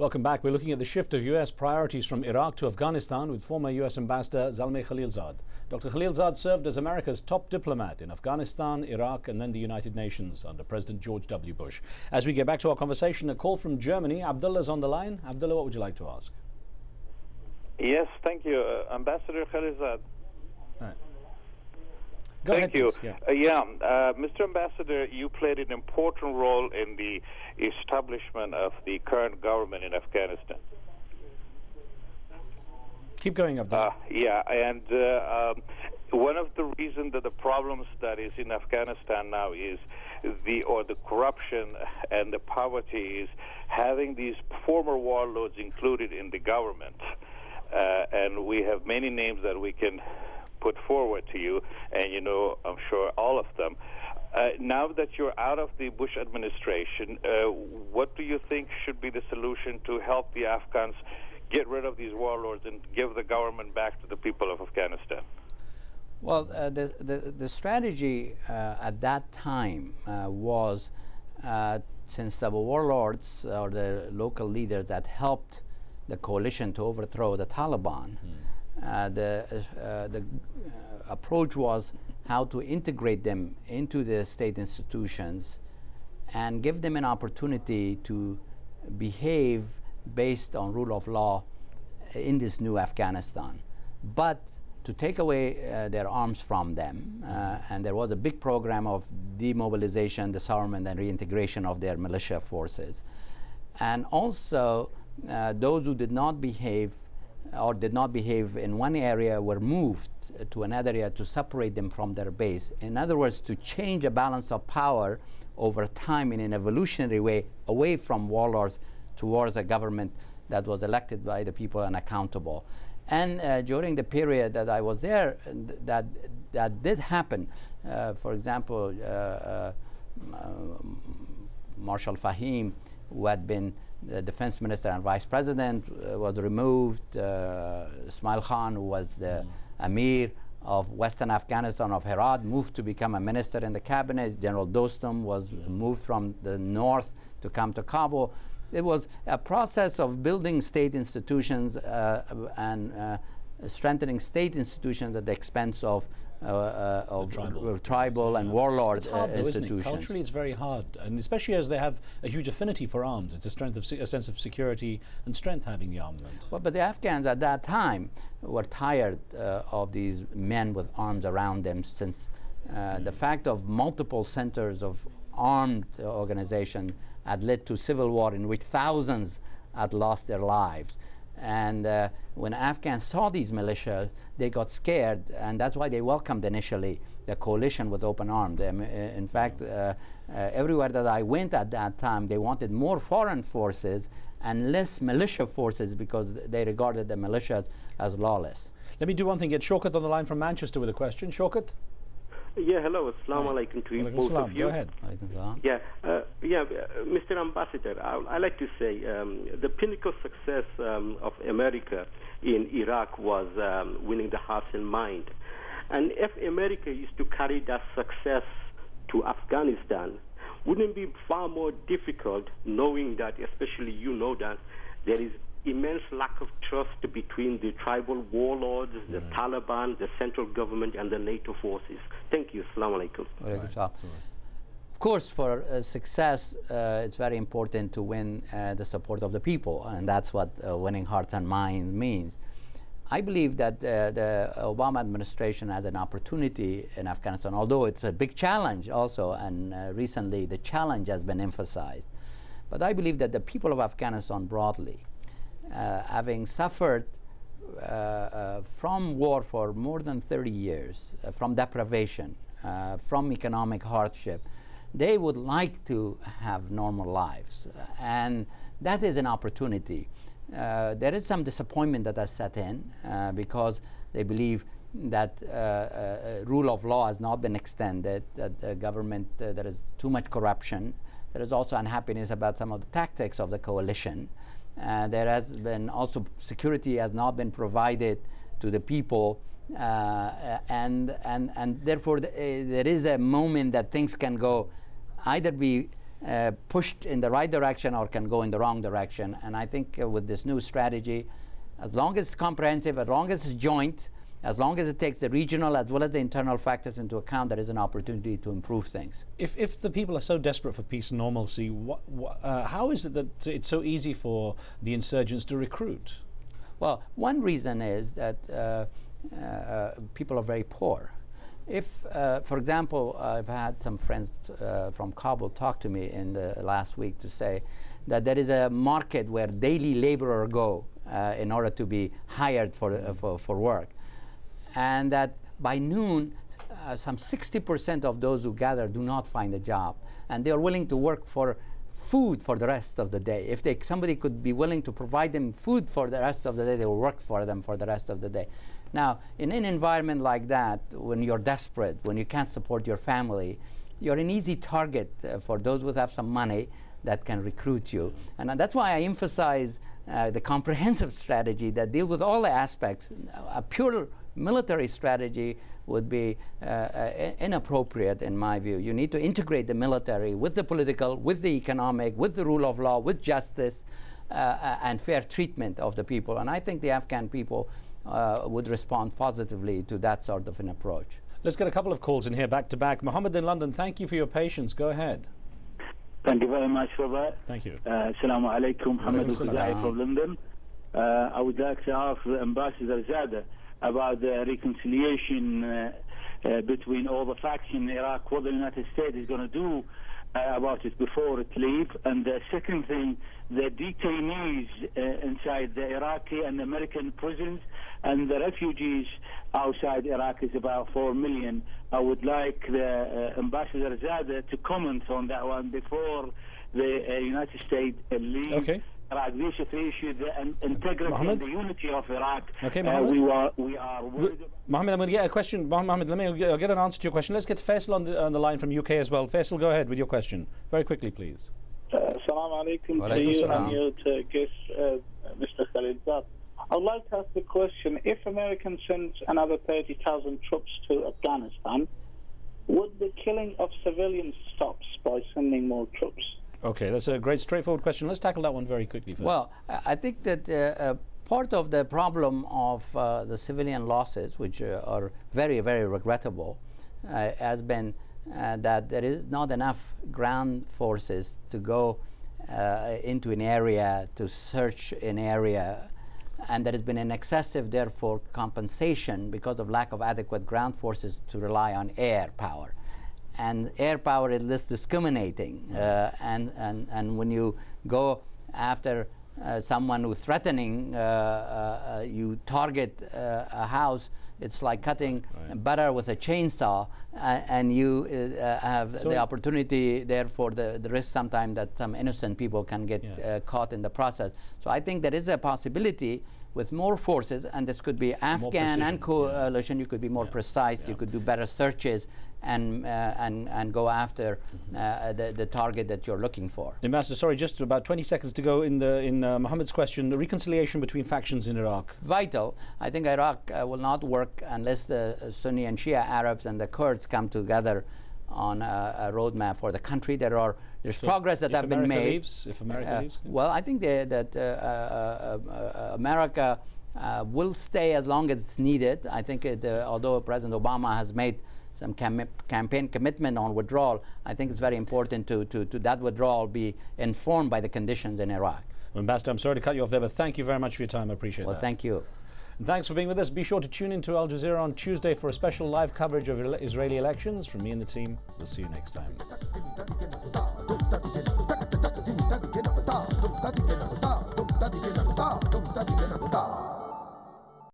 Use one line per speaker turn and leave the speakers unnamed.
Welcome back. We're looking at the shift of U.S. priorities from Iraq to Afghanistan with former U.S. Ambassador Zalmay Khalilzad. Dr. Khalilzad served as America's top diplomat in Afghanistan, Iraq, and then the United Nations under President George W. Bush. As we get back to our conversation, a call from Germany. Abdullah's on the line. Abdullah, what would you like to ask?
Yes, thank you. Ambassador Khalilzad.
Right.
Thank you. Mr. Ambassador, you played an important role in the establishment of the current government in Afghanistan.
Keep going, Abdullah.
One of the reasons that the problems that is in Afghanistan now is the corruption and the poverty is having these former warlords included in the government. And we have many names that we can put forward to you, and you know, I'm sure all of them. Now that you're out of the Bush administration, what do you think should be the solution to help the Afghans get rid of these warlords and give the government back to the people of Afghanistan?
Well, the strategy at that time was, since the warlords or the local leaders that helped the coalition to overthrow the Taliban, the approach was how to integrate them into the state institutions and give them an opportunity to behave based on rule of law in this new Afghanistan, but to take away their arms from them. And there was a big program of demobilization, disarmament, and reintegration of their militia forces. And also, those who did not behave or did not behave in one area were moved to another area to separate them from their base. In other words, to change a balance of power over time in an evolutionary way away from warlords towards a government that was elected by the people and accountable. And during the period that I was there, that did happen. For example, Marshal Fahim, who had been the defense minister and vice president, was removed. Ismail Khan, who was the Amir of Western Afghanistan, of Herat, moved to become a minister in the cabinet. General Dostum was moved from the north to come to Kabul. It was a process of building state institutions and strengthening state institutions at the expense of tribal and warlord institutions.
Isn't it? Culturally, it's very hard, and especially as they have a huge affinity for arms. It's a sense of security and strength having the armament.
Well, but the Afghans at that time were tired of these men with arms around them, since the fact of multiple centers of armed organization had led to civil war in which thousands had lost their lives. And when Afghans saw these militia, they got scared, and that's why they welcomed initially the coalition with open arms. In fact, everywhere that I went at that time, they wanted more foreign forces and less militia forces because they regarded the militias as lawless.
Let me do one thing. Get Shaukat on the line from Manchester with a question. Shaukat?
Yeah, hello. Assalamu alaikum to you, both of you.
Go ahead.
Mr. Ambassador, I like to say the pinnacle success of America in Iraq was winning the hearts and mind. And if America is to carry that success to Afghanistan, wouldn't it be far more difficult knowing that, especially you know that, there is immense lack of trust between the tribal warlords, the Taliban, the central government, and the NATO forces? Thank you. Assalamu alaikum.
Of course, for success, it's very important to win the support of the people, and that's what winning hearts and minds means. I believe that the Obama administration has an opportunity in Afghanistan, although it's a big challenge also, and recently the challenge has been emphasized. But I believe that the people of Afghanistan broadly, having suffered from war for more than 30 years, from deprivation, from economic hardship, they would like to have normal lives. And that is an opportunity. There is some disappointment that has set in because they believe that rule of law has not been extended, that the government, there is too much corruption. There is also unhappiness about some of the tactics of the coalition. There has been also security has not been provided to the people, and therefore there is a moment that things can go either be pushed in the right direction or can go in the wrong direction. And I think with this new strategy, as long as it's comprehensive, as long as it's joint, as long as it takes the regional as well as the internal factors into account, there is an opportunity to improve things.
If the people are so desperate for peace and normalcy, how is it that it's so easy for the insurgents to recruit?
Well, one reason is that people are very poor. If, for example, I've had some friends from Kabul talk to me in the last week to say that there is a market where daily laborers go in order to be hired for work. And that by noon, some 60% of those who gather do not find a job. And they are willing to work for food for the rest of the day. If somebody could be willing to provide them food for the rest of the day, they will work for them for the rest of the day. Now, in an environment like that, when you're desperate, when you can't support your family, you're an easy target for those who have some money that can recruit you. And that's why I emphasize the comprehensive strategy that deals with all the aspects. A pure military strategy would be inappropriate in my view. You need to integrate the military with the political, with the economic, with the rule of law, with justice and fair treatment of the people. And I think the Afghan people would respond positively to that sort of an approach.
Let's get a couple of calls in here back to back. Mohammed in London, thank you for your patience. Go ahead.
Thank you very much for that.
Thank you.
Assalamu alaikum, Mohammed al-Khuzai from London. I would like to ask Ambassador Zada about the reconciliation between all the factions in Iraq, what the United States is going to do about it before it leaves. And the second thing, the detainees inside the Iraqi and American prisons and the refugees outside Iraq is about 4 million. I would like the Ambassador Zada to comment on that one before the United States leaves.
Okay.
Iraq. This is the issue, the integrity and the unity of Iraq.
Okay, Mohammed.
We are worried about.
Mohammed, I'm going to get a question. Mohammed, let me get an answer to your question. Let's get Faisal on the line from UK as well. Faisal, go ahead with your question. Very quickly, please.
Assalamu alaikum to you and your guest, Mr. Khalilzad. I would like to ask the question, if America sends another 30,000 troops to Afghanistan, would the killing of civilians stop by sending more troops?
Okay, that's a great straightforward question. Let's tackle that one very quickly first.
Well, I think that part of the problem of the civilian losses, which are very, very regrettable, has been that there is not enough ground forces to go into an area, to search an area, and there has been an excessive, therefore, compensation because of lack of adequate ground forces to rely on air power. And air power is less discriminating, and when you go after someone who's threatening, you target a house, it's like cutting butter with a chainsaw, and you have the opportunity, therefore the risk sometimes that some innocent people can get caught in the process. So I think there is a possibility with more forces, and this could be Afghan and coalition, you could be more precise, you could do better searches, and go after the target that you're looking for.
Ambassador, sorry, just about 20 seconds to go in Mohammed's question, the reconciliation between factions in Iraq.
Vital. I think Iraq will not work unless the Sunni and Shia Arabs and the Kurds come together on a roadmap for the country. There's progress that have been made.
If America leaves?
Well, I think that America will stay as long as it's needed. I think although President Obama has made some campaign commitment on withdrawal, I think it's very important to that withdrawal be informed by the conditions in Iraq.
Well, Ambassador, I'm sorry to cut you off there, but thank you very much for your time. I appreciate that.
Well, thank you.
And thanks for being with us. Be sure to tune in to Al Jazeera on Tuesday for a special live coverage of Israeli elections. From me and the team, we'll see you next time.